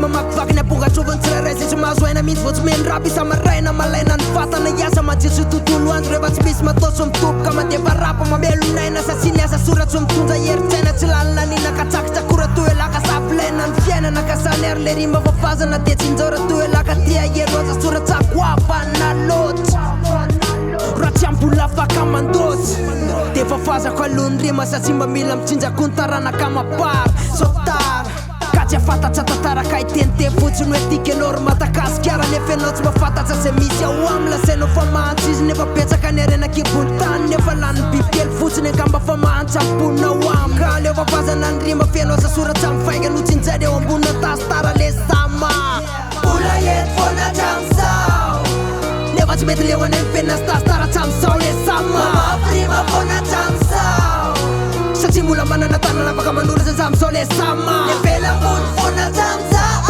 mamakivaky ny apongatrovany tsirairay zay tsy mahazo aina mihitsy vao tsy meny raby isamaraina malaina ny vatana iasa majesy tontolo andro rehefa tsy misy mataoso mitoboka mandeva rapa mamelonaina sa tsy ny asa soratso mitondra heritsaina tsy lalina nina katsakitsakora toelaka safilaina ny fiainana kasanery le rima vavazana dia tsinjaora toelaka tia heroza soratsakoapana lotsy raha tsy ambola afaka mandôtsy dia vavazako alohany rima sa tsy mba mila mitsinjako ny taranaka mapara sotara ka tsy afantatsa tantaraka itente fotsiny hoe tika anao ry matakasikara nefa ianao tsy mahafantatsa zay misy ao amy lasainao fa mahantsy izy nefa petsaka ny arenakibony tany nefa lany bibikely fotsiny angamba fa mahantsy amponao amy ka leo vavazana ny rima fianao sa soratsa mifainga no tsinjany eo ambonina tasitara le sama ola ety fona tramizao nefa tsy mety leo any mpenina sy tasitara tramizao le sama rima fona tramizao satria mbola manana tanana afaka manora zay tramizao le sama nefelambony fona tramizao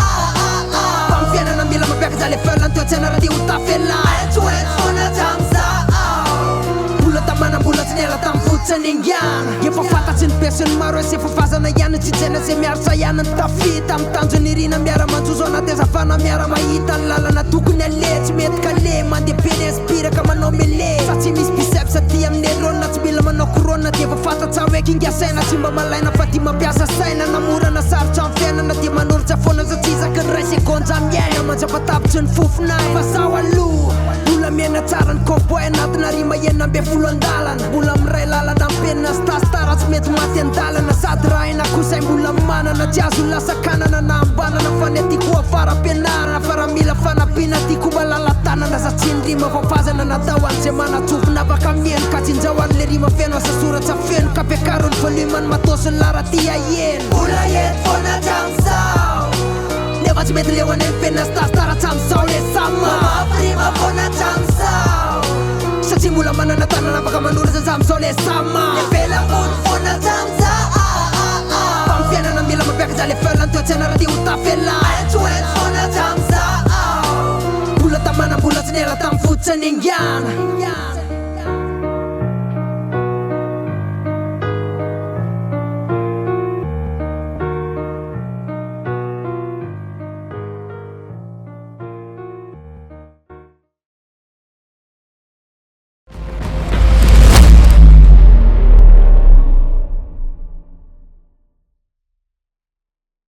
pampianana mila mampiakaza le felany toetsaina raha tia ho tafela etoety fona tramizao mbola tamanambola tsy niala tamy fotsiny ingiana efa fantatsy ny personne maro hoe se fafazana ihany tsy tsaina zay miaritra ihany ny tafita amy tanjony rina miara manjozo anaty azafana miara mahita ny lalana tokony ale tsy mety ka le mandeha be ny inspiraka manao mele sa tsy misy biceps aty amin'ny erona tsy mila manao korona dia efa fantatsa hoe kingasaina tsy mba malaina fa tia mampiasa saina namorana sarotra amin'ny fiainana dia manoritra foana sa tsy zaky ny ray sekonja miaina manjapatapitsy ny fofonay fa sao aloha mbola miaina tsara ny cowboy anatina rima enina ambe folo andalana mbola miray lalana ampenina sy tasitara tsy mety maty andalana sady raha aina kosay mbola manana tsy azo lasa kanana na ambanana fa ny atiako afara ampianarana fa raha mila fanampiana tiako mba lalatanana sa tsy ny rima vavazana natao an'izay manatsofina afaka mieno ka tsinjao an'le rima feno asa soratsa feno ka ampiakaro ny volumany matosiny lara tia eno ola ety fona tramizao nefa tsy mety leo any mpenina sy tasitara tramizao le sama rima fona tramizao satria mbola manana tanana afaka manora zay tramizao le sama nefelambony fona tramizao pampianana mila mampiakaza le felany toetsaina raha tia ho tafela etoety fona tramizao mbola tamanambola tsy niala tamy fotsiny ingiana